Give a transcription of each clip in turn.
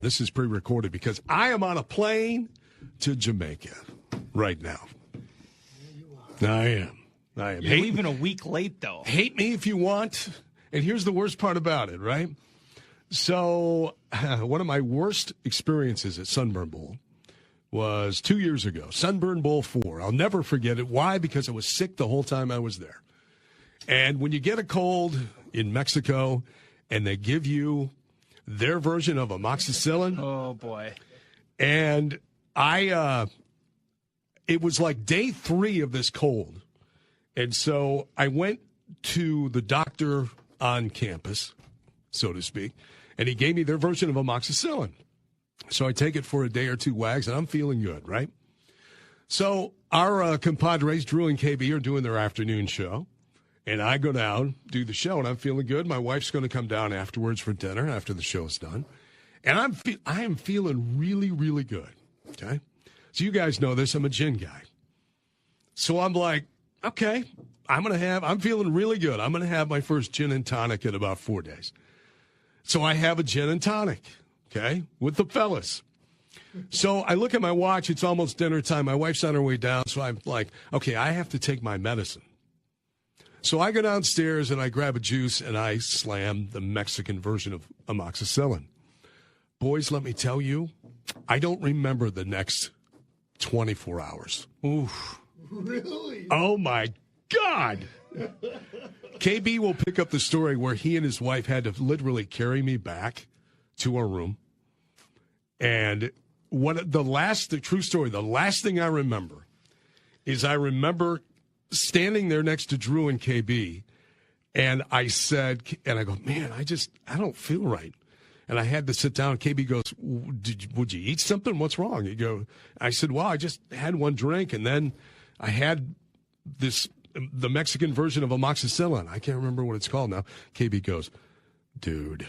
This is pre-recorded because I am on a plane to Jamaica right now. I am. You're leaving a week late, though. Hate me if you want. And here's the worst part about it, right? So one of my worst experiences at Sunburn Bowl was 2 years ago. Sunburn Bowl 4. I'll never forget it. Why? Because I was sick the whole time I was there. And when you get a cold in Mexico and they give you their version of amoxicillin. Oh, boy. And it was like day 3 of this cold. And so I went to the doctor on campus, so to speak, and he gave me their version of amoxicillin. So I take it for a day or two wags, and I'm feeling good, right? So our compadres, Drew and KB, are doing their afternoon show, and I go down, do the show, and I'm feeling good. My wife's going to come down afterwards for dinner after the show's done. And I am feeling really, really good, okay? So you guys know this. I'm a gin guy. So I'm like, okay, I'm feeling really good. I'm going to have my first gin and tonic in about 4 days. So I have a gin and tonic, okay, with the fellas. So I look at my watch. It's almost dinner time. My wife's on her way down. So I'm like, okay, I have to take my medicine. So I go downstairs and I grab a juice and I slam the Mexican version of amoxicillin. Boys, let me tell you, I don't remember the next 24 hours. Oof. Really? Oh, my God. KB will pick up the story where he and his wife had to literally carry me back to our room. And the true story, the last thing I remember is I remember standing there next to Drew and KB, and I said, and I go, man, I don't feel right. And I had to sit down. KB goes, would you eat something? What's wrong? I said, well, I just had one drink, and then I had the Mexican version of amoxicillin. I can't remember what it's called now. KB goes, dude.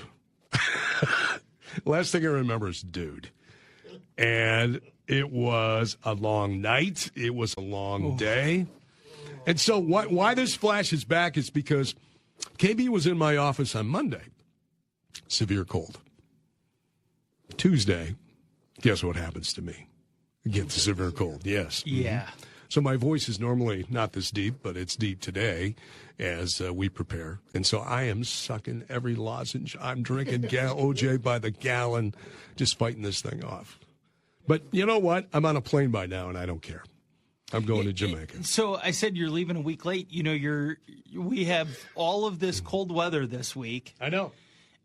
Last thing I remember is dude. And it was a long night. It was a long day. And so why this flashes back is because KB was in my office on Monday. Severe cold. Tuesday, guess what happens to me? I get the severe cold, yes. Yeah. Mm-hmm. So my voice is normally not this deep, but it's deep today as we prepare. And so I am sucking every lozenge. I'm drinking OJ by the gallon, just fighting this thing off. But you know what? I'm on a plane by now, and I don't care. I'm going to Jamaica. So I said you're leaving a week late. You know, we have all of this cold weather this week. I know.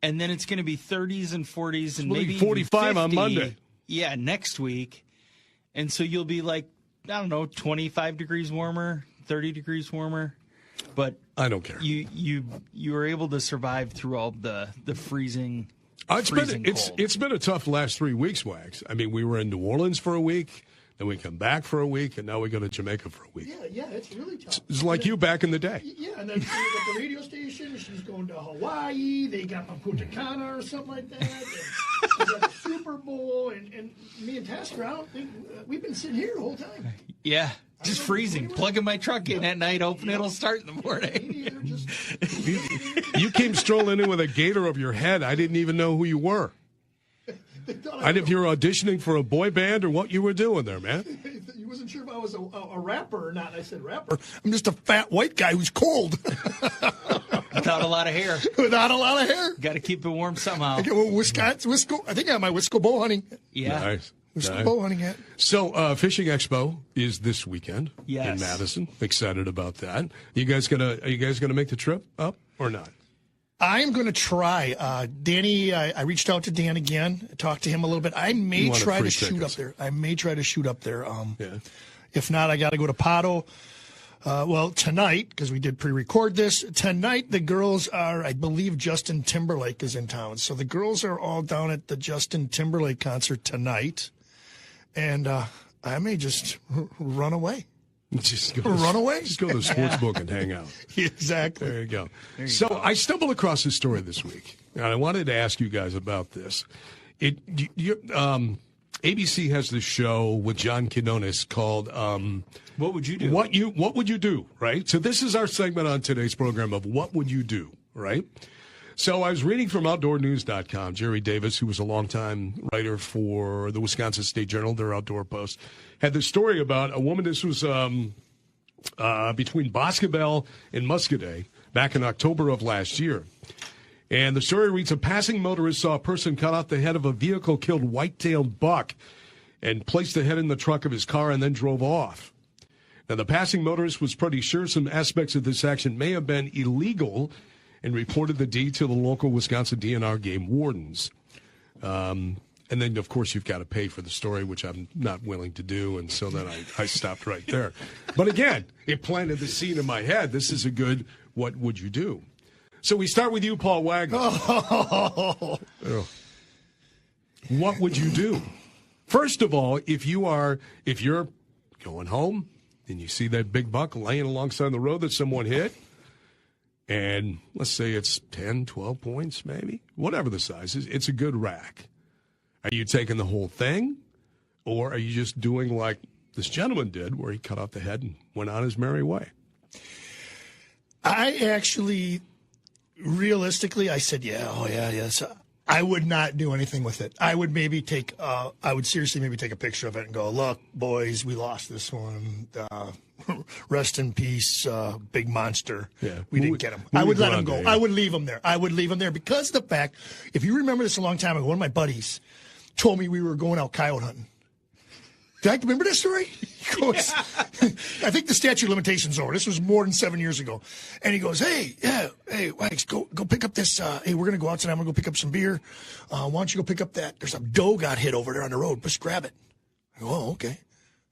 And then it's going to be 30s and 40s and maybe 45 on Monday. Yeah, next week. And so you'll be like, I don't know, 25 degrees warmer, 30 degrees warmer. But I don't care. You were able to survive through all the freezing. It's been a tough last 3 weeks, Wags. I mean, we were in New Orleans for a week. Then we come back for a week, and now we go to Jamaica for a week. Yeah, it's really tough. It's like you back in the day. Yeah, and then she was at the radio station. She's going to Hawaii. They got Punta Cana or something like that. And she's at the Super Bowl. And me and Tasker, I don't think we've been sitting here the whole time. Yeah, just freezing. Plugging my truck in at night, hoping it'll start in the morning. You came strolling in with a gator over your head. I didn't even know who you were. I didn't know if you were auditioning for a boy band or what you were doing there, man. You wasn't sure if I was a rapper or not. I said rapper. I'm just a fat white guy who's cold. Without a lot of hair. Without a lot of hair. Got to keep it warm somehow. I think I have my Wisco bow hunting. Yeah. Nice. Wisco bow hunting hat. So, Fishing Expo is this weekend in Madison. Excited about that. Are you guys gonna make the trip up or not? I'm going to try. Danny, I reached out to Dan again, talked to him a little bit. I may try to shoot up there. If not, I got to go to Pato. Tonight, because we did pre-record this, tonight the girls are, I believe Justin Timberlake is in town. So the girls are all down at the Justin Timberlake concert tonight. And I may just run away. Run away? Just go to the sports book and hang out. Exactly. There you go. I stumbled across this story this week, and I wanted to ask you guys about this. ABC has this show with John Quinones called What Would You Do? What Would You Do, right? So this is our segment on today's program of What Would You Do, right? So I was reading from OutdoorNews.com. Jerry Davis, who was a longtime writer for the Wisconsin State Journal, their outdoor post, had this story about a woman. This was between Boscobel and Muscadet back in October of last year. And the story reads, a passing motorist saw a person cut off the head of a vehicle-killed white-tailed buck and placed the head in the trunk of his car and then drove off. Now, the passing motorist was pretty sure some aspects of this action may have been illegal and reported the deed to the local Wisconsin DNR game wardens. And then, of course, you've got to pay for the story, which I'm not willing to do, and so then I stopped right there. But again, it planted the seed in my head. This is a good what would you do? So we start with you, Paul Wagner. Oh. What would you do? First of all, if you're going home and you see that big buck laying alongside the road that someone hit, and let's say it's 10, 12 points maybe, whatever the size is, it's a good rack. Are you taking the whole thing, or are you just doing like this gentleman did, where he cut off the head and went on his merry way? I actually, realistically, I said, yes. I would not do anything with it. I would seriously maybe take a picture of it and go, look, boys, we lost this one. Rest in peace, big monster. Yeah. We didn't get him. I would let him go. I would leave him there. Because of the fact, if you remember this a long time ago, one of my buddies told me we were going out coyote hunting. Do I remember this story? He goes, I think the statute of limitations over. This was more than 7 years ago. And he goes, hey, Wags, go pick up this. Hey, we're going to go out tonight. I'm going to go pick up some beer. Why don't you go pick up that? There's a doe got hit over there on the road. Just grab it. I go, oh, okay.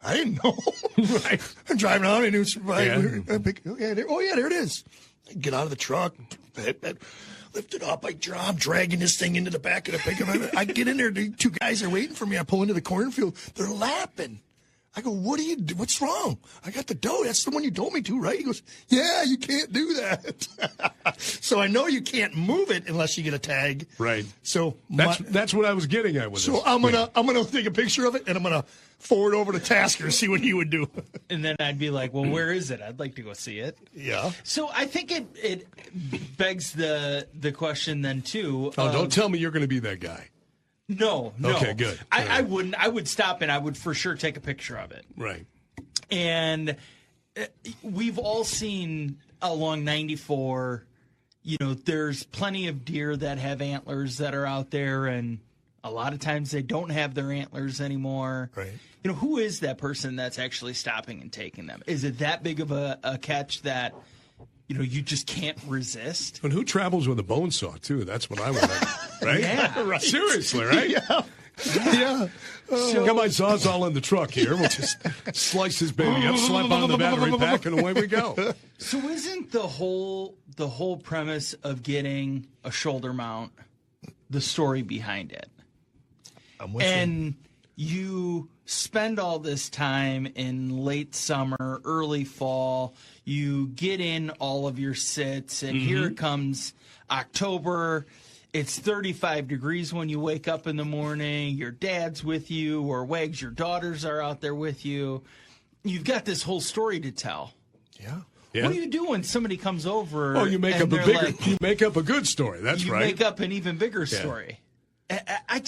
I didn't know. Right. I'm driving out and it was there it is. I get out of the truck, lift it up. I'm dragging this thing into the back of the pickup. I get in there. The two guys are waiting for me. I pull into the cornfield. They're laughing. I go, what do you do? What's wrong? I got the doe. That's the one you told me to, right? He goes, yeah, you can't do that. So I know you can't move it unless you get a tag. Right. So that's what I was getting at with this. So I'm gonna take a picture of it and I'm gonna forward over to Tasker, see what he would do. And then I'd be like, well, where is it? I'd like to go see it. Yeah. So I think it begs the question then too. Oh, don't tell me you're going to be that guy. No. Okay, good. I wouldn't. I would stop and I would for sure take a picture of it. Right. And we've all seen along 94, there's plenty of deer that have antlers that are out there, and a lot of times they don't have their antlers anymore. Right. Who is that person that's actually stopping and taking them? Is it that big of a catch that you just can't resist? And who travels with a bone saw, too? That's what I want to right? Yeah. Right. Seriously, right? Yeah. Got my Sawzall in the truck here. We'll just slice this baby up, slap on the battery pack, and away we go. So isn't the whole premise of getting a shoulder mount the story behind it? I'm with and you spend all this time in late summer, early fall. You get in all of your sits, and here it comes October. It's 35 degrees when you wake up in the morning. Your dad's with you, or Wags, your daughters are out there with you. You've got this whole story to tell. Yeah. Yeah. What do you do when somebody comes over? Oh, you make up you make up a good story. That's right. You make up an even bigger story. I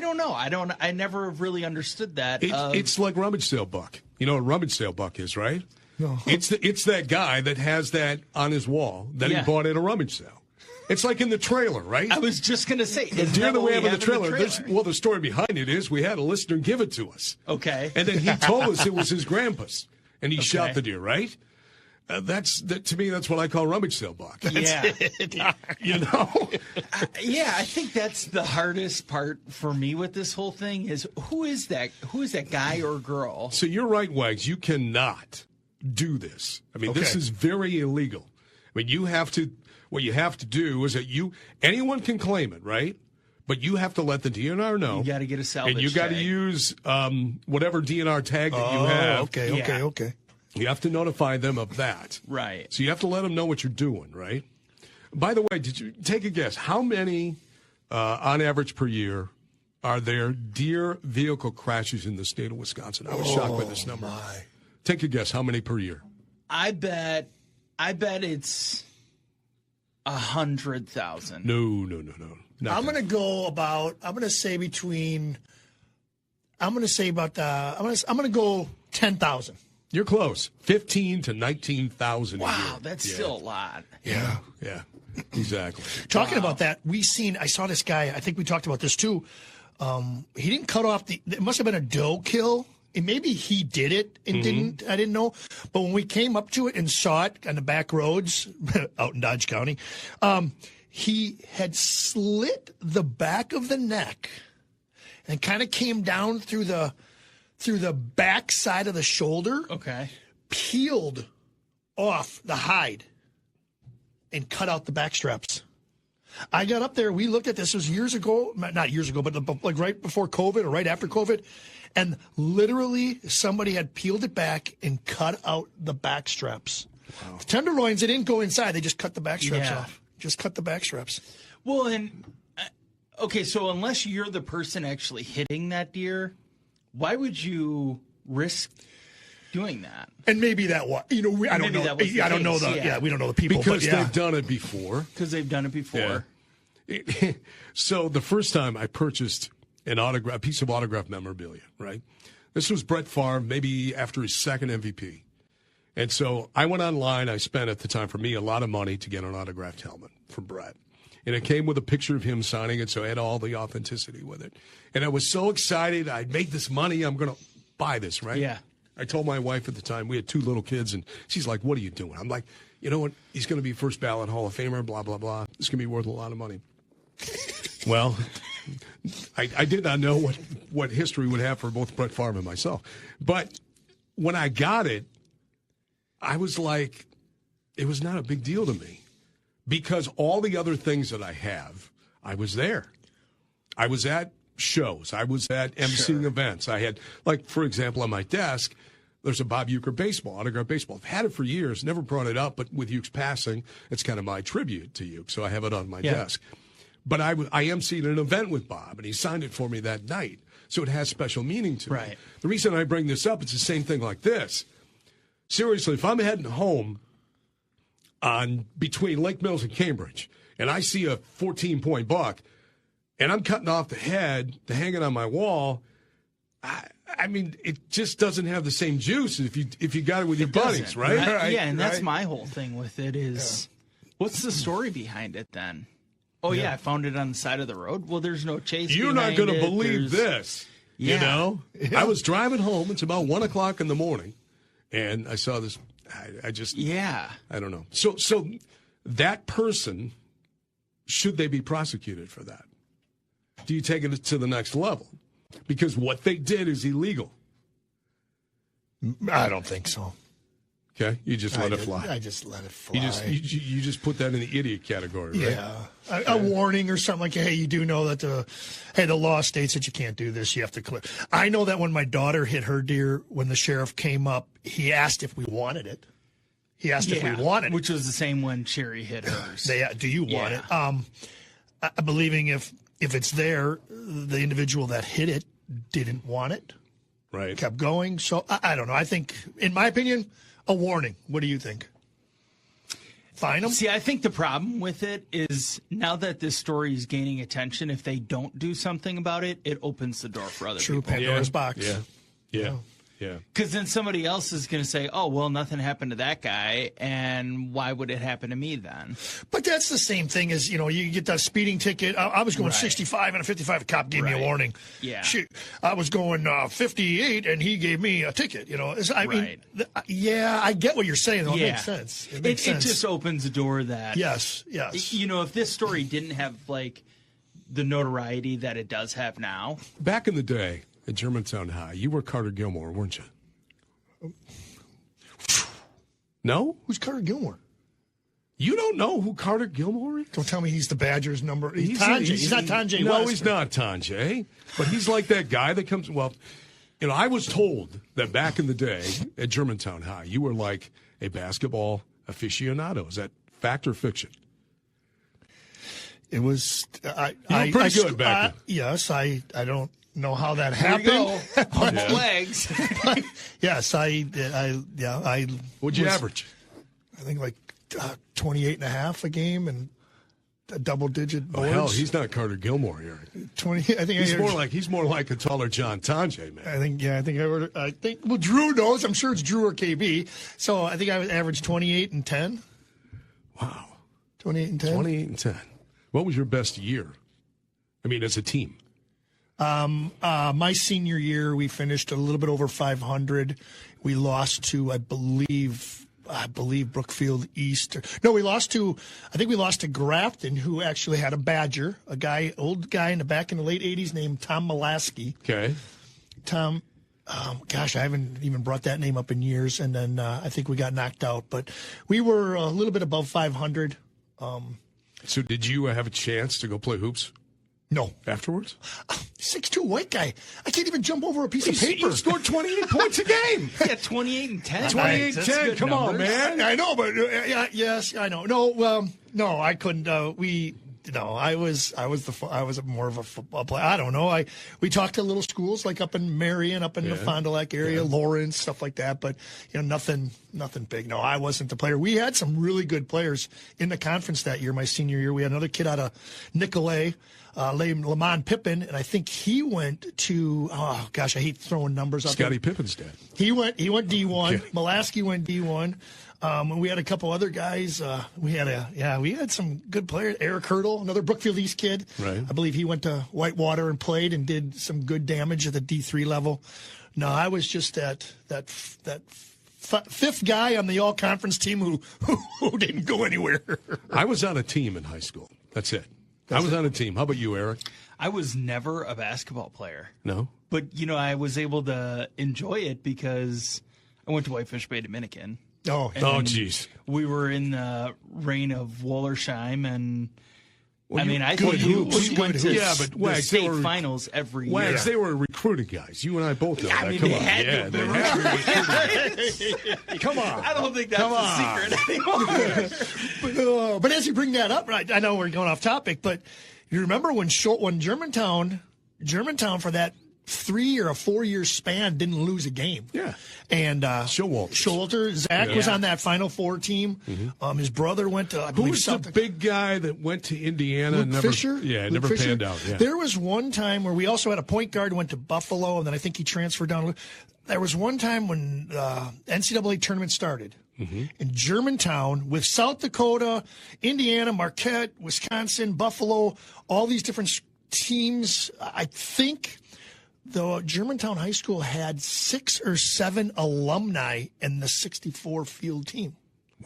don't know. I never really understood that. It's like rummage sale buck. You know what rummage sale buck is, right? No. It's that guy that has that on his wall that he bought at a rummage sale. It's like in the trailer, right? I was just going to say, the deer that we have in the trailer. The story behind it is we had a listener give it to us. Okay. And then he told us it was his grandpa's, and he shot the deer, right? To me, that's what I call rummage sale buck. Yeah. I think that's the hardest part for me with this whole thing is who is that guy or girl? So you're right, Wags. You cannot do this. I mean, this is very illegal. I mean, what you have to do is that anyone can claim it, right? But you have to let the DNR know. You got to get a salvage and you got to use whatever DNR tag that you have. Okay. You have to notify them of that. Right. So you have to let them know what you're doing, right? By the way, did you take a guess? How many, on average per year, are there deer vehicle crashes in the state of Wisconsin? I was shocked by this number. My. Take a guess. How many per year? I bet it's 100,000. No. I'm going to go about. I'm going to say between. I'm going to say about. I'm going to go 10,000. You're close. 15 to 19,000 a year. Wow, that's still a lot. Yeah, exactly. Talking about that, I saw this guy. I think we talked about this too. He didn't cut off it must have been a doe kill. And maybe he did it and didn't. I didn't know. But when we came up to it and saw it on the back roads out in Dodge County, he had slit the back of the neck and kind of came down through the back side of the shoulder. Okay. Peeled off the hide and cut out the back straps. I got up there. We looked at this. It was years ago. Not years ago, but like right before COVID or right after COVID. And literally somebody had peeled it back and cut out the back straps. Wow. The tenderloins, they didn't go inside. They just cut the back straps off. Just cut the back straps. Well, and okay, so unless you're the person actually hitting that deer, why would you risk doing that? And maybe that was, I don't know. I don't know we don't know the people. Because they've done it before. Yeah. So the first time I purchased a piece of autograph memorabilia, right? This was Brett Favre, maybe after his second MVP. And so I went online. I spent at the time for me a lot of money to get an autographed helmet from Brett. And it came with a picture of him signing it, so I had all the authenticity with it. And I was so excited. I made this money. I'm going to buy this, right? Yeah. I told my wife at the time, we had 2 little kids, and she's like, what are you doing? I'm like, you know what? He's going to be first ballot Hall of Famer, blah, blah, blah. It's going to be worth a lot of money. Well, I did not know what history would have for both Brett Favre and myself. But when I got it, I was like, it was not a big deal to me. Because all the other things that I have, I was there. I was at shows. I was at emceeing events. I had, like, for example, on my desk, there's a Bob Uecker baseball, autographed baseball. I've had it for years, never brought it up, but with Ueck's passing, it's kind of my tribute to Ueck, so I have it on my desk. But I emceed an event with Bob, and he signed it for me that night, so it has special meaning to me. The reason I bring this up, it's the same thing like this. Seriously, if I'm heading home between Lake Mills and Cambridge, and I see a 14-point buck, and I'm cutting off the head to hang it on my wall, I mean, it just doesn't have the same juice if you got it with your buddies, right? Yeah, and that's my whole thing with it is, what's the story behind it then? Oh, yeah, I found it on the side of the road. Well, there's no chase. You're not going to believe this. You know? I was driving home. It's about 1 o'clock in the morning, and I saw this. I just, I don't know. So that person, should they be prosecuted for that? Do you take it to the next level? Because what they did is illegal. I don't think so. Okay, you just let it fly. I just let it fly. You just put that in the idiot category, right? Yeah, a warning or something like, hey, you do know that the law states that you can't do this. You have to clear. I know that when my daughter hit her deer, when the sheriff came up, he asked if we wanted it. He asked if we wanted it, which was the same when Sherry hit hers. Do you want it? I'm believing if it's there, the individual that hit it didn't want it. Right. Kept going. So I don't know. I think, in my opinion, a warning. What do you think? Fine them? See, I think the problem with it is now that this story is gaining attention, if they don't do something about it, it opens the door for other people. Pandora's box. Yeah. Because then somebody else is going to say, oh, well, nothing happened to that guy, and why would it happen to me then? But that's the same thing as, you get that speeding ticket. I was going 65 and a 55. A cop gave me a warning. Yeah. Shoot, I was going 58, and he gave me a ticket. I mean, I get what you're saying. Though. It makes sense. It just opens a door that. Yes. If this story didn't have, the notoriety that it does have now. Back in the day, at Germantown High, you were Carter Gilmore, weren't you? No? Who's Carter Gilmore? You don't know who Carter Gilmore is? Don't tell me he's the Badgers number. He's Tanjay. He's not Tanjay. No, he's not Tanjay. But he's like that guy that comes. Well, I was told that back in the day at Germantown High, you were like a basketball aficionado. Is that fact or fiction? It was. You were pretty good back then. Yes, I don't know how that happened. On the legs. Yes, I What'd you average? I think like 28 and a half a game and a double-digit boards. Oh, hell, he's not Carter Gilmore here. 20. I think He's more like a taller John Tonje, man. I think. Well, Drew knows. I'm sure it's Drew or KB. So I think I would average 28 and 10. Wow. 28 and 10. 28 and 10. What was your best year? I mean, as a team. My senior year, we finished a little bit over 500. We lost to, I believe Brookfield East. No, I think we lost to Grafton, who actually had a Badger, old guy in the late 80s named Tom Molaski. Okay. Tom, I haven't even brought that name up in years. And then I think we got knocked out. But we were a little bit above 500. So did you have a chance to go play hoops? No. Afterwards? 6'2" white guy. I can't even jump over a piece of paper. You scored 28 points a game. Yeah, 28 and 10. 28 and 10. Come on, man. I know, but yes, I know. No, I couldn't. I was more of a football player. I don't know. We talked to little schools like up in Marion, up in the Fond du Lac area, Lawrence, stuff like that. But nothing big. No, I wasn't the player. We had some really good players in the conference that year. My senior year, we had another kid out of Nicolay, named Lamont Pippin, and I think he went to. Oh gosh, I hate throwing numbers up. Scottie Pippen's dad. He went D1. Okay. Molaski went D1. And we had a couple other guys. We had some good players. Eric Hurdle, another Brookfield East kid. Right. I believe he went to Whitewater and played and did some good damage at the D3 level. No, I was just that fifth guy on the all-conference team who didn't go anywhere. I was on a team in high school. That's it. I was on a team. How about you, Eric? I was never a basketball player. No? But, I was able to enjoy it because I went to Whitefish Bay, Dominican. Oh, jeez. We were in the reign of Wollersheim, and I good think you hoops. went to but the Wags, state finals every year. Wags, they were recruiting guys. You and I both know that. mean, Come they on. had to They be. had to be recruiting guys. Come on. I don't think that's a secret anymore. But as you bring that up, right? I know we're going off topic, but you remember when Germantown for that 3 or 4 year span didn't lose a game. Yeah. And Showalter. Zach was on that Final Four team. Mm-hmm. His brother went to, I Who believe, was the big guy that went to Indiana? Luke Fisher? Never Fisher? panned out. Yeah. There was one time where we also had a point guard who went to Buffalo, and then I think he transferred down. There was one time when NCAA tournament started. Mm-hmm. In Germantown with South Dakota, Indiana, Marquette, Wisconsin, Buffalo, all these different teams. I think the Germantown High School had 6 or 7 alumni in the 64 field team.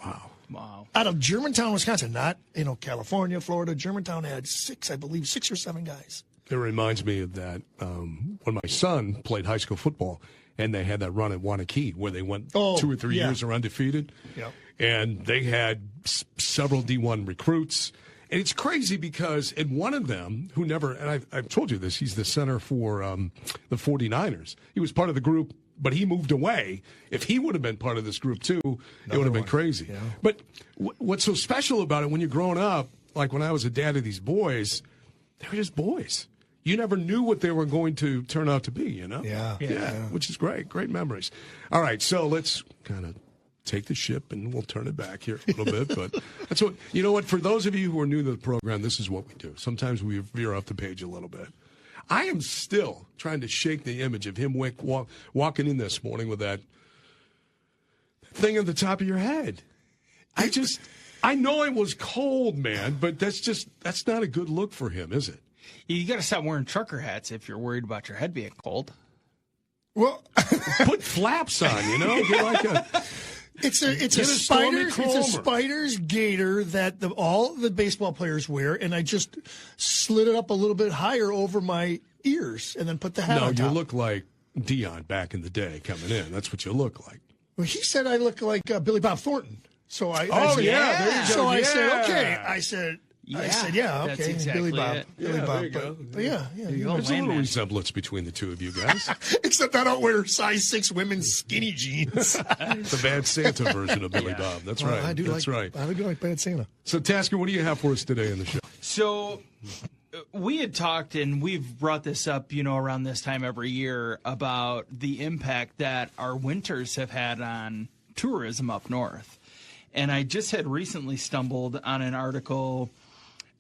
Wow. Out of Germantown, Wisconsin, not California, Florida. Germantown had 6 or 7 guys. It reminds me of that when my son played high school football, and they had that run at Wanakee where they went 2 or 3 years are undefeated. Yep. And they had several D1 recruits. And it's crazy because in one of them, who never, and I've told you this, he's the center for the 49ers. He was part of the group, but he moved away. If he would have been part of this group too, it would have been crazy. Yeah. But what's so special about it when you're growing up, like when I was a dad of these boys, they were just boys. You never knew what they were going to turn out to be, Yeah. Which is great. Great memories. All right, so let's kind of take the ship and we'll turn it back here a little bit. But that's what, for those of you who are new to the program, this is what we do. Sometimes we veer off the page a little bit. I am still trying to shake the image of him walking in this morning with that thing at the top of your head. I know it was cold, man, but that's not a good look for him, is it? You got to stop wearing trucker hats if you're worried about your head being cold. Well, put flaps on, Get like a. It's a spider's gaiter that all the baseball players wear, and I just slid it up a little bit higher over my ears and then put the hat on top. No, you look like Dion back in the day coming in. That's what you look like. Well, he said I look like Billy Bob Thornton. So I there you go. So I said, okay. I said, yeah, okay. That's exactly Billy Bob. it. Billy Bob. There you go. But yeah. There's a little resemblance between the two of you guys. Except I don't wear size 6 women's skinny jeans. The Bad Santa version of Billy Bob. That's right. I do like Bad Santa. So, Tasker, what do you have for us today in the show? So we had talked, and we've brought this up, around this time every year, about the impact that our winters have had on tourism up north. And I just had recently stumbled on an article.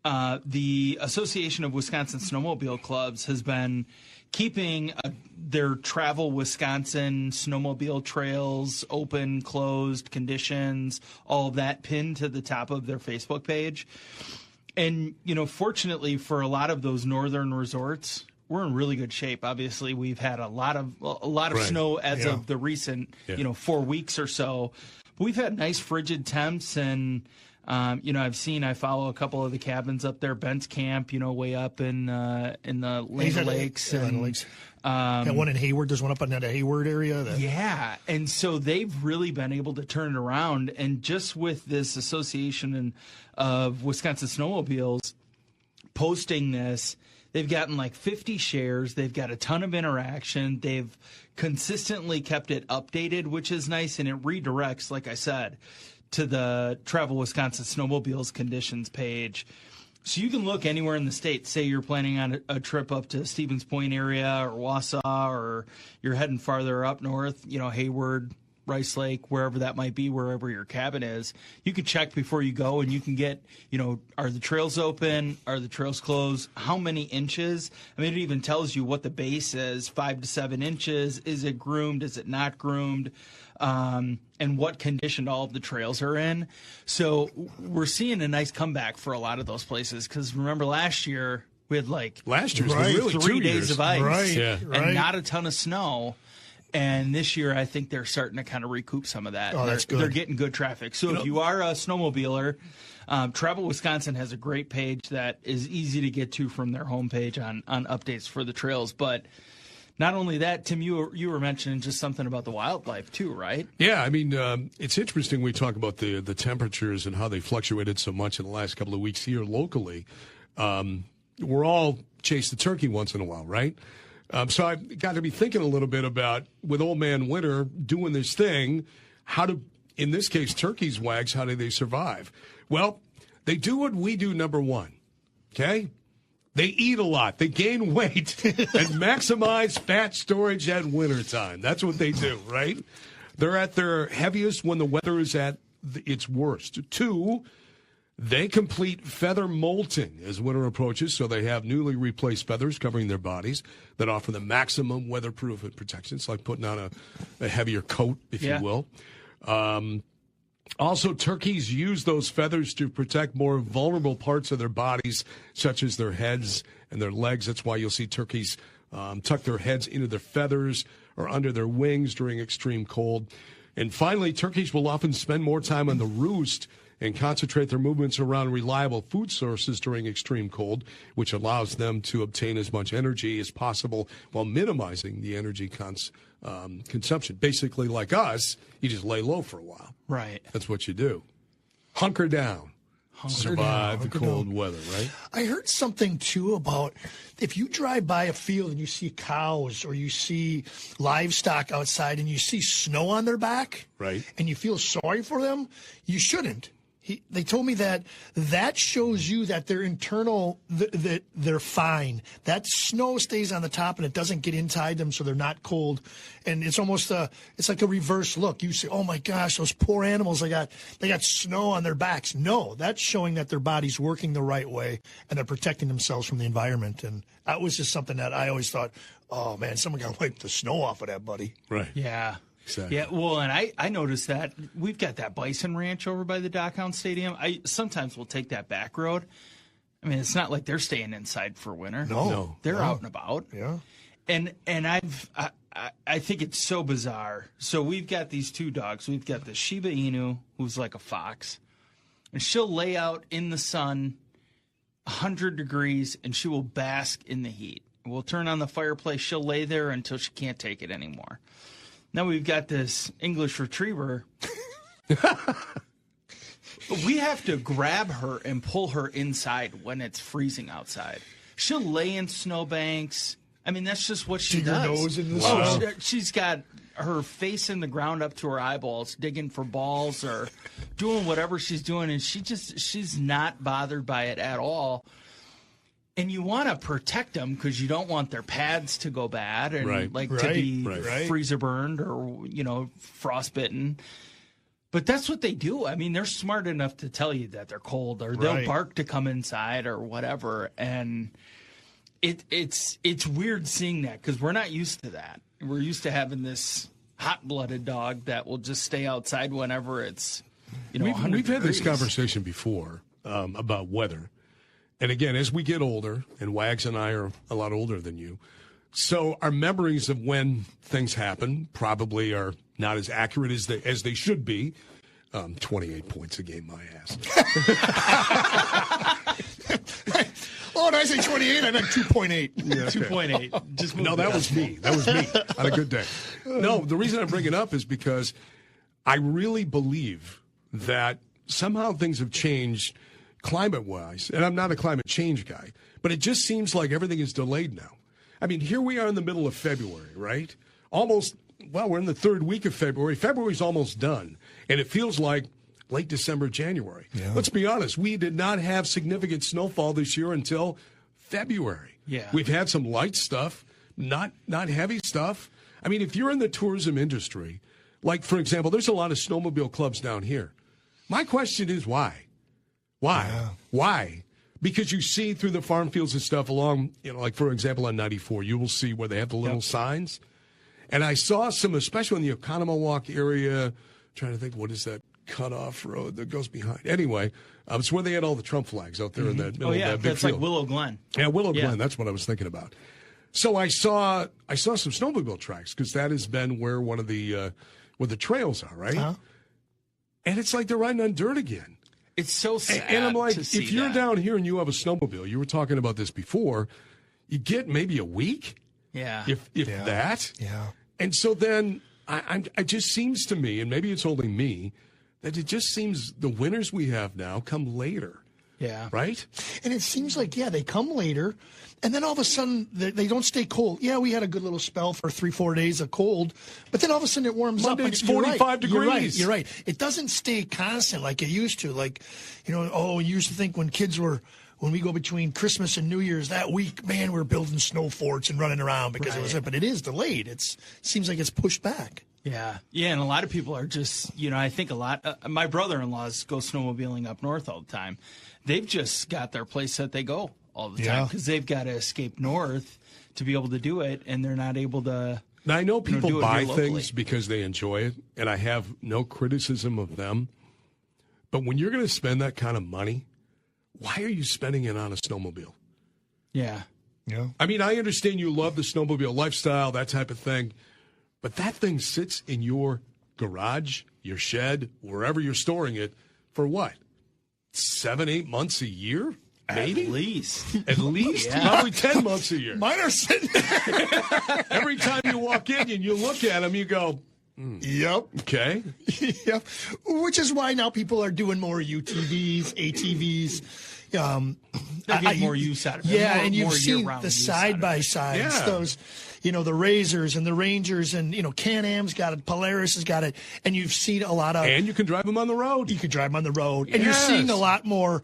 The Association of Wisconsin Snowmobile Clubs has been keeping their Travel Wisconsin snowmobile trails open, closed, conditions, all of that pinned to the top of their Facebook page. And, fortunately for a lot of those northern resorts, we're in really good shape. Obviously, we've had a lot of Right. snow as of the recent, 4 weeks or so. But we've had nice frigid temps, and I follow a couple of the cabins up there, Bent's Camp, way up in the Land Lakes. That one in Hayward, there's one up in that Hayward area. Yeah, and so they've really been able to turn it around. And just with this association of Wisconsin snowmobiles posting this, they've gotten like 50 shares. They've got a ton of interaction. They've consistently kept it updated, which is nice, and it redirects, like I said, to the Travel Wisconsin Snowmobiles conditions page. So you can look anywhere in the state. Say you're planning on a trip up to Stevens Point area or Wausau, or you're heading farther up north, Hayward, Rice Lake, wherever that might be, wherever your cabin is. You can check before you go, and you can get, are the trails open? Are the trails closed? How many inches? I mean, it even tells you what the base is, 5 to 7 inches. Is it groomed? Is it not groomed? And what condition all of the trails are in. So we're seeing a nice comeback for a lot of those places, because remember last year we had last year's Right. really 3 2 days years. of ice Right. and not a ton of snow. And this year, I think they're starting to kind of recoup some of that. Oh, that's good. They're getting good traffic. So if you are a snowmobiler, Travel Wisconsin has a great page that is easy to get to from their homepage on updates for the trails. But not only that, Tim, you were mentioning just something about the wildlife too, right? Yeah, I mean, it's interesting we talk about the temperatures and how they fluctuated so much in the last couple of weeks here locally. We're all chase the turkey once in a while, right? So I've got to be thinking a little bit about, with Old Man Winter doing this thing, in this case, turkeys, Wags, how do they survive? Well, they do what we do, number one, okay? They eat a lot. They gain weight and maximize fat storage at wintertime. That's what they do, right? They're at their heaviest when the weather is at its worst. 2, they complete feather molting as winter approaches, so they have newly replaced feathers covering their bodies that offer them maximum weatherproof and protection. It's like putting on a heavier coat, if you will. Also, turkeys use those feathers to protect more vulnerable parts of their bodies, such as their heads and their legs. That's why you'll see turkeys tuck their heads into their feathers or under their wings during extreme cold. And finally, turkeys will often spend more time on the roost and concentrate their movements around reliable food sources during extreme cold, which allows them to obtain as much energy as possible while minimizing the energy consumption. Basically, like us, you just lay low for a while. Right. That's what you do. Hunker down. Survive the cold weather, right? I heard something, too, about if you drive by a field and you see cows or you see livestock outside and you see snow on their back, Right. and you feel sorry for them, you shouldn't. They told me that shows you that they're internal, that they're fine. That snow stays on the top and it doesn't get inside them, so they're not cold. And it's almost it's like a reverse look. You say, "Oh my gosh, those poor animals! They got snow on their backs." No, that's showing that their body's working the right way and they're protecting themselves from the environment. And that was just something that I always thought, "Oh man, someone got to wipe the snow off of that, buddy." Right. Yeah. Exactly. Yeah, well, and I noticed that we've got that bison ranch over by the Dockhound Stadium. I sometimes will take that back road. I mean, it's not like they're staying inside for winter. No. They're out and about. Yeah. And I think it's so bizarre. So we've got these 2 dogs. We've got the Shiba Inu, who's like a fox, and she'll lay out in the sun 100 degrees, and she will bask in the heat. We'll turn on the fireplace. She'll lay there until she can't take it anymore. Now we've got this English retriever. We have to grab her and pull her inside when it's freezing outside. She'll lay in snowbanks. I mean, that's just what she Dig her does. nose in the snow. She's got her face in the ground up to her eyeballs, digging for balls or doing whatever she's doing, and she's not bothered by it at all. And you want to protect them because you don't want their pads to go bad and to be freezer burned or frostbitten. But that's what they do. I mean, they're smart enough to tell you that they're cold, or they'll bark to come inside or whatever. And it's weird seeing that because we're not used to that. We're used to having this hot-blooded dog that will just stay outside whenever it's, we've had degrees. this conversation before about weather. And again, as we get older, and Wags and I are a lot older than you, so our memories of when things happen probably are not as accurate as they should be. 28 points a game, my ass. Oh, did I say 28? I meant 2.8. Yeah, okay. 2.8. Just no, that was me. That was me on a good day. No, the reason I bring it up is because I really believe that somehow things have changed climate-wise. And I'm not a climate change guy, but it just seems like everything is delayed now. I mean, here we are in the middle of February, right? We're in the third week of February. February's almost done, and it feels like late December, January. Yeah. Let's be honest. We did not have significant snowfall this year until February. Yeah. We've had some light stuff, not heavy stuff. I mean, if you're in the tourism industry, like, for example, there's a lot of snowmobile clubs down here. My question is why? Why? Yeah. Why? Because you see through the farm fields and stuff along, like, for example, on 94, you will see where they have the little signs. And I saw some, especially in the Oconomowoc area, trying to think, what is that cutoff road that goes behind? Anyway, it's where they had all the Trump flags out there in that middle of that big that's field. like Willow Glen. Yeah, Willow Glen. That's what I was thinking about. So I saw some snowmobile tracks because that has been where one of the where the trails are, right? Uh-huh. And it's like they're riding on dirt again. It's so sad. And I'm like, to see if you're that. down here and you have a snowmobile, you were talking about this before, you get maybe a week. Yeah. If that. Yeah. And so then it just seems to me, and maybe it's only me, that it just seems the winters we have now come later. Yeah. Right? And it seems like, they come later, and then all of a sudden they don't stay cold. Yeah, we had a good little spell for 3-4 days of cold, but then all of a sudden it warms up. It's 45 degrees. You're right. It doesn't stay constant like it used to. Like, you used to think when we go between Christmas and New Year's that week, man, we're building snow forts and running around because it was but it is delayed. It seems like it's pushed back. Yeah. Yeah, and a lot of people are just, I think a lot. My brother-in-laws go snowmobiling up north all the time. They've just got their place that they go all the time because they've got to escape north to be able to do it, and they're not able to. Now, I know people do it buy here locally. things because they enjoy it, and I have no criticism of them. But when you're going to spend that kind of money, why are you spending it on a snowmobile? Yeah. Yeah. I mean, I understand you love the snowmobile lifestyle, that type of thing, but that thing sits in your garage, your shed, wherever you're storing it for what? 7-8 months a year? Maybe? At least. At least? Yeah. Probably 10 months a year. Mine are sitting Every time you walk in and you look at them, you go, Yep. Okay. Yep. Which is why now people are doing more UTVs, ATVs. They get more use out of it. Yeah, more, and you've more seen year-round the use side-by-sides, Yeah. those, the Razors and the Rangers and, Can-Am's got it, Polaris has got it, and you've seen a lot of... And you can drive them on the road. You can drive them on the road. And you're seeing a lot more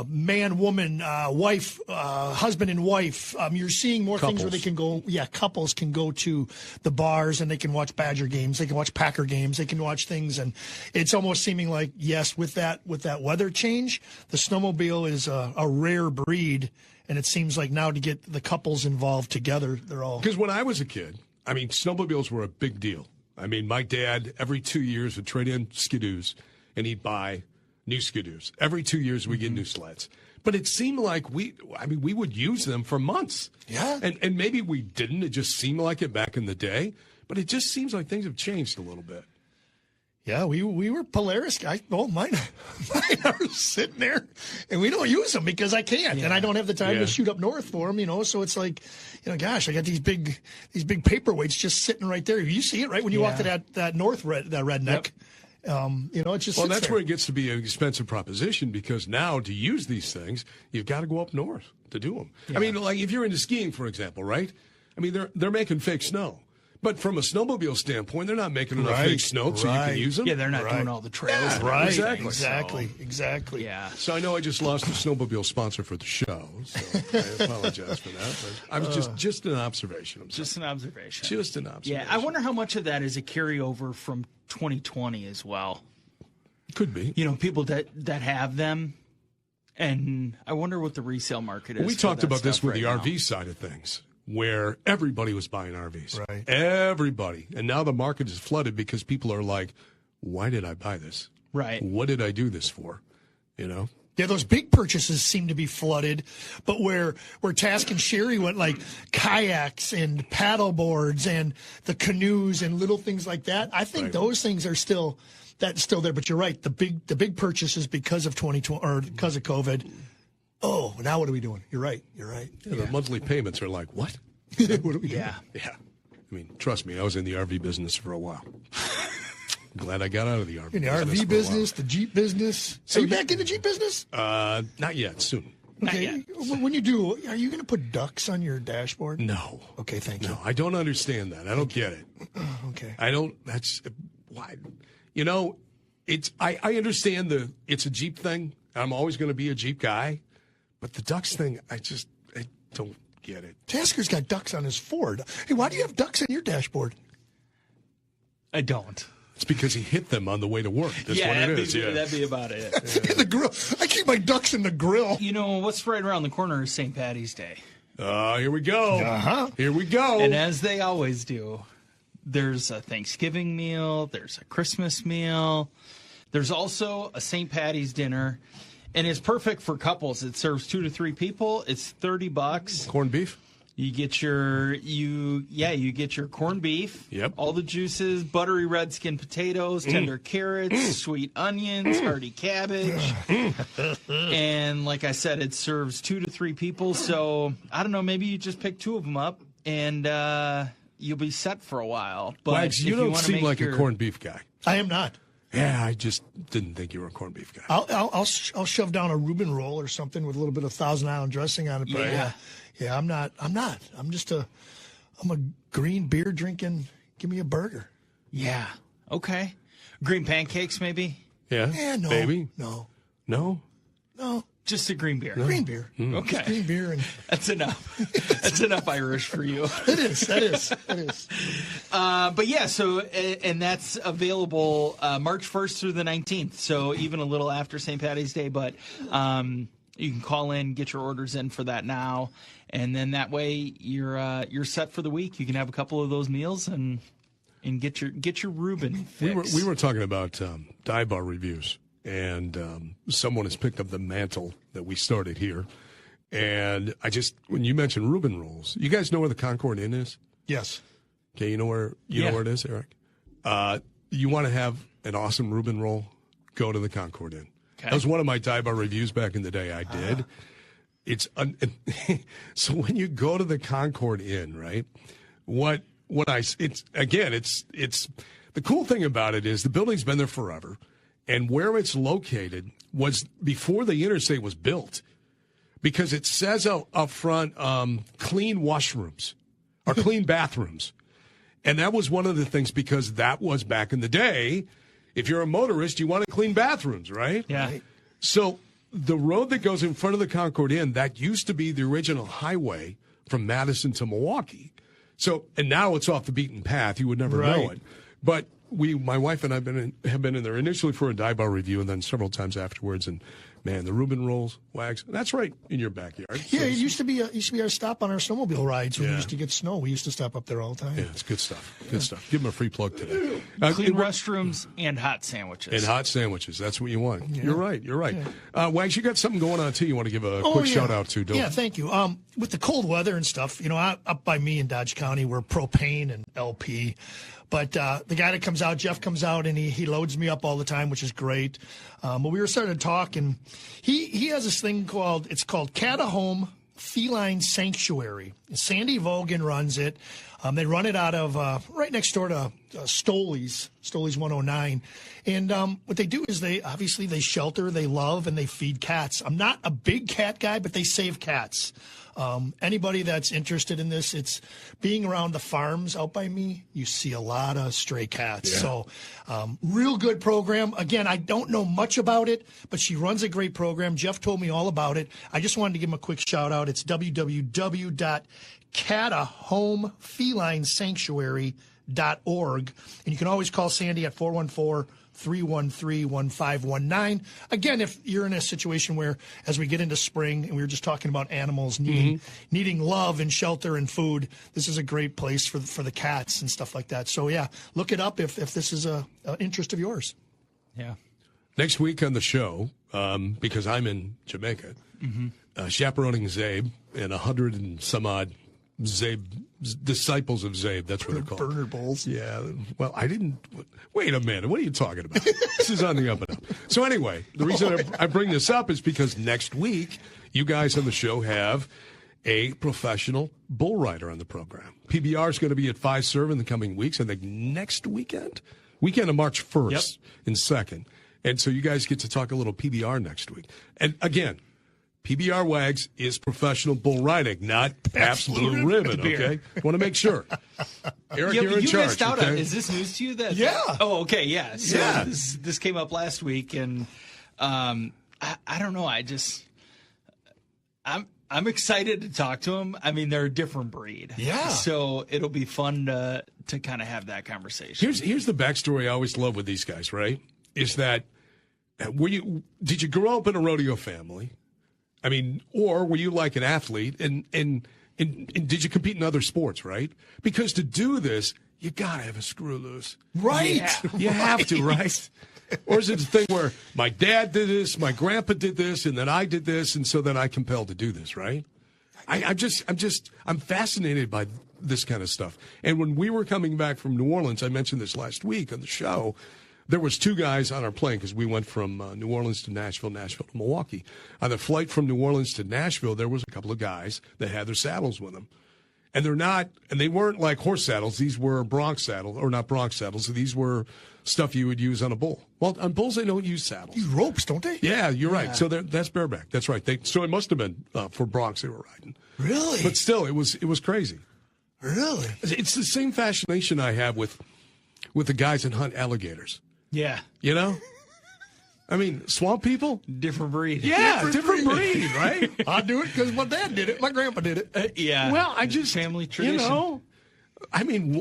man, woman, wife, husband and wife. You're seeing more things where they can go, couples can go to the bars and they can watch Badger games. They can watch Packer games. They can watch things. And it's almost seeming like, yes, with that weather change, the snowmobile is a rare breed. And it seems like now to get the couples involved together, they're all... Because when I was a kid, I mean, snowmobiles were a big deal. I mean, my dad, every 2 years, would trade in skidoos, and he'd buy new skidoos. Every 2 years, we get new sleds. But it seemed like we would use them for months. Yeah. And maybe we didn't. It just seemed like it back in the day. But it just seems like things have changed a little bit. Yeah, we were Polaris guys. Oh, mine are sitting there, and we don't use them because I can't, and I don't have the time to shoot up north for them. So it's like, gosh, I got these big paperweights just sitting right there. You see it right when you walk to that that redneck. Yep. It just that's there. where it gets to be an expensive proposition because now to use these things, you've got to go up north to do them. Yeah. I mean, like if you're into skiing, for example, right? I mean, they're making fake snow. But from a snowmobile standpoint, they're not making enough fake snow so you can use them. Yeah, they're not doing all the trails. Yeah, right. Exactly. Yeah. So I know I just lost a snowmobile sponsor for the show, so I apologize for that. But I was just an observation. Just an observation. Just an observation. Yeah, I wonder how much of that is a carryover from 2020 as well. Could be. People that have them. And I wonder what the resale market is. We talked about this with right the now. RV side of things, where everybody was buying RVs. Right. Everybody. And now the market is flooded because people are like, why did I buy this? Right. What did I do this for? Yeah, those big purchases seem to be flooded, but where Task and Sherry went, like kayaks and paddle boards and the canoes and little things like that, I think those things are still there. But you're right, the big purchases because of 2020 or because of COVID. Oh, now what are we doing? You're right. Yeah, the monthly payments are like, what? What are we doing? Yeah. Yeah. I mean, trust me, I was in the RV business for a while. Glad I got out of the RV in the business. RV business, the Jeep business. So are you back in the Jeep business? Not yet. Soon. Okay. When you do, are you going to put ducks on your dashboard? No. Okay, thank you. No, I don't understand that. I don't get it. Okay. I don't. That's why. It's. I understand it's a Jeep thing. I'm always going to be a Jeep guy, but the ducks thing, I don't get it. Tasker's got ducks on his Ford. Hey, why do you have ducks on your dashboard? I don't. It's because he hit them on the way to work. That's what it is. That'd be about it. In the grill. I keep my ducks in the grill. What's right around the corner is St. Patty's Day. Here we go. Uh-huh. Here we go. And as they always do, there's a Thanksgiving meal, there's a Christmas meal, there's also a St. Patty's dinner, and it's perfect for couples. It serves 2 to 3 people. It's $30. Corned beef. You get your corned beef. Yep. All the juices, buttery red skin potatoes, tender carrots, sweet onions, hearty cabbage. And like I said, it serves 2 to 3 people. So I don't know, maybe you just pick 2 of them up and you'll be set for a while. But Wags, you don't seem like a corned beef guy. I am not. Yeah, I just didn't think you were a corned beef guy. I'll shove down a Reuben roll or something with a little bit of Thousand Island dressing on it. But yeah, I'm not. I'm a green beer drinking. Give me a burger. Yeah. Okay. Green pancakes, maybe? Yeah. No. Baby? No. Just a green beer. Green beer. Okay. Just green beer and That's enough. That's enough Irish for you. It is. But yeah, so, and that's available March 1st through the 19th. So even a little after St. Patty's Day, but you can call in, get your orders in for that now. And then that way you're set for the week. You can have a couple of those meals and get your Reuben fix. We were talking about dive bar reviews. And someone has picked up the mantle that we started here. And when you mentioned Reuben rolls, you guys know where the Concord Inn is? yes. Okay, you know where it is, Eric? You want to have an awesome Reuben roll? Go to the Concord Inn. Okay. That was one of my dive bar reviews back in the day. I did. So when you go to the Concord Inn, right? It's the cool thing about it is the building's been there forever. And where it's located was before the interstate was built, because it says up front, clean washrooms or clean bathrooms. And that was one of the things, because that was back in the day. If you're a motorist, you want to clean bathrooms, right? Yeah. So the road that goes in front of the Concord Inn, that used to be the original highway from Madison to Milwaukee. So, and now it's off the beaten path. You would never know it. But my wife and I have been in there initially for a dive bar review, and then several times afterwards. And man, the Reuben rolls, Wags, that's right in your backyard. Yeah, it used to be our stop on our snowmobile rides when we used to get snow. We used to stop up there all the time. Yeah, it's good stuff. Good stuff. Give them a free plug today. Clean restrooms and hot sandwiches. And hot sandwiches. That's what you want. Yeah. You're right. Yeah. Wags, you got something going on, too, you want to give a quick shout out to, don't you? Yeah, thank you. With the cold weather and stuff, up by me in Dodge County, we're propane and LP. But the guy that comes out, Jeff comes out, and he loads me up all the time, which is great. But we were starting to talk, and he has this thing called Catahome Feline Sanctuary. Sandy Vogan runs it. They run it out of right next door to Stoley's 109. And what they do is they shelter, they love, and they feed cats. I'm not a big cat guy, but they save cats. Anybody that's interested in this, it's being around the farms out by me, you see a lot of stray cats. Yeah. So real good program. Again, I don't know much about it, but she runs a great program. Jeff told me all about it. I just wanted to give him a quick shout out. It's www.catahome, catahomefelinesanctuary.org. And you can always call Sandy at 414-313-1519. Again, if you're in a situation where, as we get into spring, and we were just talking about animals needing love and shelter and food, this is a great place for the cats and stuff like that. So, yeah, look it up if this is an interest of yours. Yeah. Next week on the show, because I'm in Jamaica, chaperoning Zabe and 100 and some odd Zabe disciples of Zabe. That's what they're called. Burner bowls. Yeah. Well, I didn't. Wait a minute. What are you talking about? This is on the up and up. So anyway, the reason I bring this up is because next week you guys on the show have a professional bull rider on the program. PBR is going to be at Fiserv in the coming weeks. I think next weekend of March 1st and 2nd. And so you guys get to talk a little PBR next week. And again, PBR Wags is professional bull riding, not Pabst Blue Ribbon, okay? I want to make sure. Eric, you're in charge. You missed out okay? on, is this news to you? Yeah. Oh, okay, yeah. So yeah. This came up last week, and I don't know. I'm excited to talk to him. I mean, they're a different breed. Yeah. So it'll be fun to kind of have that conversation. Here's the backstory I always love with these guys, right? Is that did you grow up in a rodeo family? I mean, or were you like an athlete and did you compete in other sports, right? Because to do this, you gotta have a screw loose. Right. Yeah, you have to, right? Or is it a thing where my dad did this, my grandpa did this, and then I did this, and so then I compelled to do this, right? I'm fascinated by this kind of stuff. And when we were coming back from New Orleans, I mentioned this last week on the show, there was two guys on our plane because we went from New Orleans to Nashville, Nashville to Milwaukee. On the flight from New Orleans to Nashville, there was a couple of guys that had their saddles with them. And they weren't like horse saddles. These were bronc saddles, or not bronc saddles. These were stuff you would use on a bull. Well, on bulls, they don't use saddles. Use ropes, don't they? Yeah, you're right. So that's bareback. That's right. So it must have been for broncs they were riding. Really? But still, it was crazy. Really? It's the same fascination I have with the guys that hunt alligators. Yeah. You know? I mean, swamp people? Different breed. Yeah, different breed, right? I do it because my dad did it. My grandpa did it. Yeah. Well, I just... Family tradition. You know? I mean,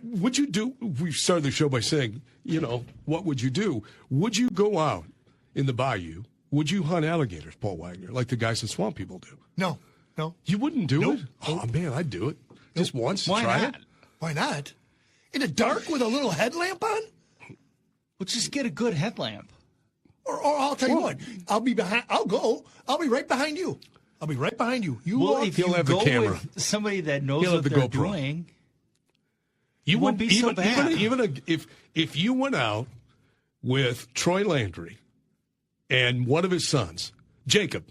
would you do... We started the show by saying, what would you do? Would you go out in the bayou? Would you hunt alligators, Paul Wagner, like the guys that swamp people do? No. You wouldn't do it? Oh, man, I'd do it. Just once to try it. Why not? In the dark with a little headlamp on? Well, just get a good headlamp. Or I'll tell you what, I'll be behind. I'll go. I'll be right behind you. I'll be right behind you. If you have the go camera. with somebody that knows He'll what have the they're GoPro. doing, You wouldn't be so bad. Even if you went out with Troy Landry and one of his sons, Jacob,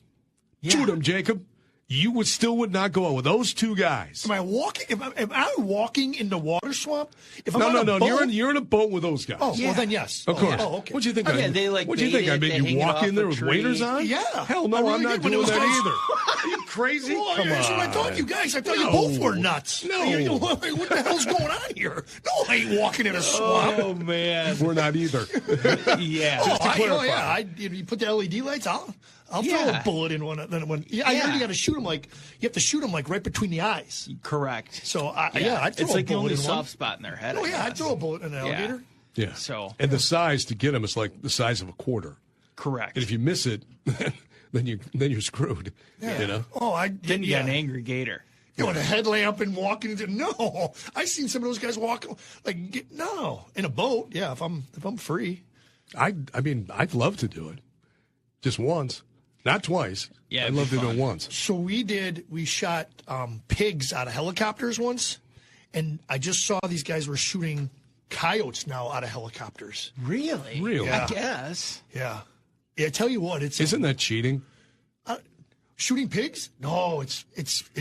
shoot him, Jacob. You would not go out with those two guys. Am I walking? Am I walking in the water swamp? If I'm No. on a boat, You're in a boat with those guys. Oh, well then yes. Of course. Oh, okay. What'd you think? Yeah, they like what'd you think? I bait it, made they you hang it walk in off there a with tree. waders on? Yeah. Hell no, I really I'm not did when it doing was that close. either. Are you crazy? Well, Come that's on. what I thought, you guys. I thought you No. both were nuts. No. What the hell's going on here? No, I ain't walking in a swamp. Oh man, We're not either. yeah. You put the LED lights. I'll throw a bullet in one. Then when I heard you got to shoot them you have to shoot them right between the eyes. Correct. So I'd throw it's a like the bullet only in soft one. spot in their head. Oh I yeah, I'd guess. throw a bullet in an alligator. Yeah. So And the size to get them is like the size of a quarter. correct. And if you miss it, then you're screwed. Yeah. You know. Oh, then you got an angry gator. With a headlamp and walking into no. I've seen some of those guys walk in a boat. Yeah, if I'm free. I mean, I'd love to do it, just once, not twice. Yeah, I'd it'd love be to do fun. it once. So we shot pigs out of helicopters once, and I just saw these guys were shooting coyotes now out of helicopters. Really? Really? I guess. Yeah. I tell you what, Isn't that cheating? shooting pigs? No, it's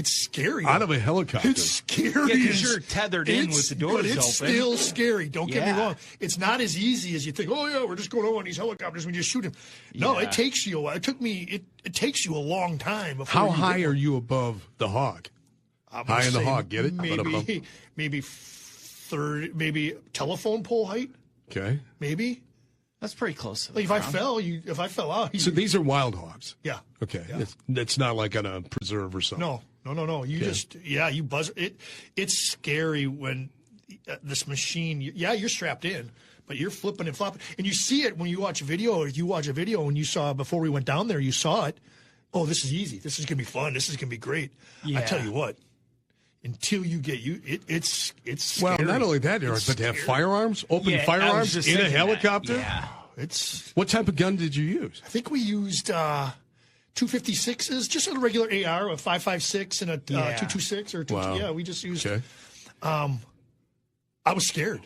scary. Out of a helicopter. It's scary. Yeah, 'cause you're tethered in with the doors but it's open. still scary. Don't get me Yeah. wrong. It's not as easy as you think. Oh yeah, we're just going over on these helicopters. We just shoot them. No, Yeah. it takes you a while. It takes you a long time. Before How you high get are you above the hog? I'm gonna high in the say hog, get it? But above. Maybe 30, maybe telephone pole height. Okay. Maybe. That's pretty close to the Like if I ground. fell out. So these are wild hogs. Yeah. Okay. Yeah. It's not like on a preserve or something. No. No. You buzz it. It's scary when this machine. You're strapped in, but you're flipping and flopping, and you see it when you watch a video. Or you watch a video when you saw before we went down there, you saw it. Oh, this is easy. This is gonna be fun. This is gonna be great. Yeah. I tell you what. Until you get it's scary. Well, not only that, Eric, but to have firearms, firearms in a helicopter. Yeah. What type of gun did you use? I think we used 256s, just a regular AR, a 5.56 and a 226 or 2. Wow. Yeah, we just used. Okay. I was scared.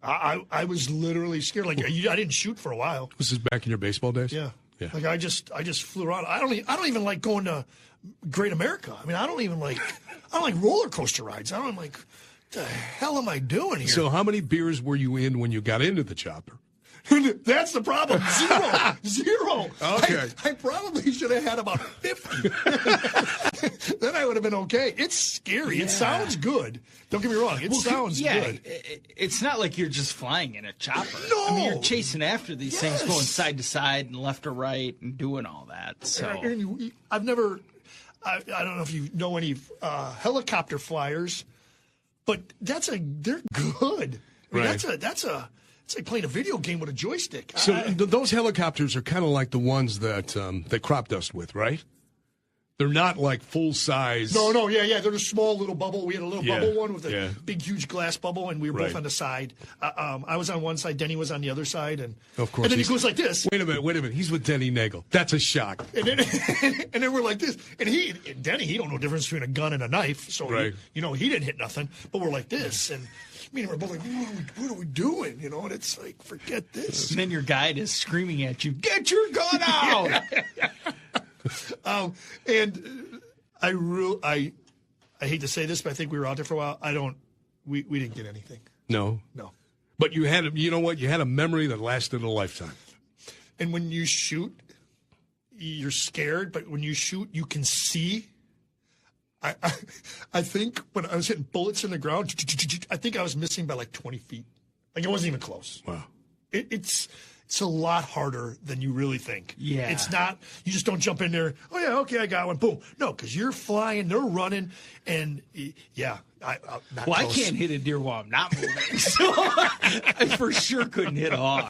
I was literally scared. Like I didn't shoot for a while. Was this back in your baseball days? Yeah. Yeah. Like I just flew around. I don't even like going to Great America. I mean, I don't like roller coaster rides. I'm like, what the hell am I doing here? So how many beers were you in when you got into the chopper? That's the problem. Zero. Okay. I probably should have had about 50. Then I would have been okay. It's scary. It sounds good. Don't get me wrong. It sounds good. It's not like you're just flying in a chopper. No. I mean, you're chasing after these things, going side to side and left to right and doing all that. So I've never. I don't know if you know any helicopter flyers, but they're good. I mean, Right. It's like playing a video game with a joystick. So those helicopters are kind of like the ones that they crop dust with, right? They're not like full size. No, yeah. They're a small little bubble. We had a little bubble one with a big, huge glass bubble, and we were both on the side. I was on one side, Denny was on the other side, and of course, and then he goes like this. Wait a minute. He's with Denny Nagel. That's a shock. And then we're like this, and Denny, he don't know the difference between a gun and a knife, so he didn't hit nothing. But we're like this, and me and we're both like, what are we doing? You know, and it's like, forget this. And then your guide is screaming at you, "Get your gun out!" And I hate to say this, but I think we were out there for a while. We didn't get anything. No. But you had a memory that lasted a lifetime. And when you shoot, you're scared, but when you shoot, you can see. I think when I was hitting bullets in the ground, I think I was missing by like 20 feet. Like it wasn't even close. Wow. It's a lot harder than you really think. Yeah. It's not, you just don't jump in there, oh yeah, okay, I got one, boom. No, because you're flying, they're running, and yeah. I can't hit a deer while I'm not moving. So I for sure couldn't hit a hawk.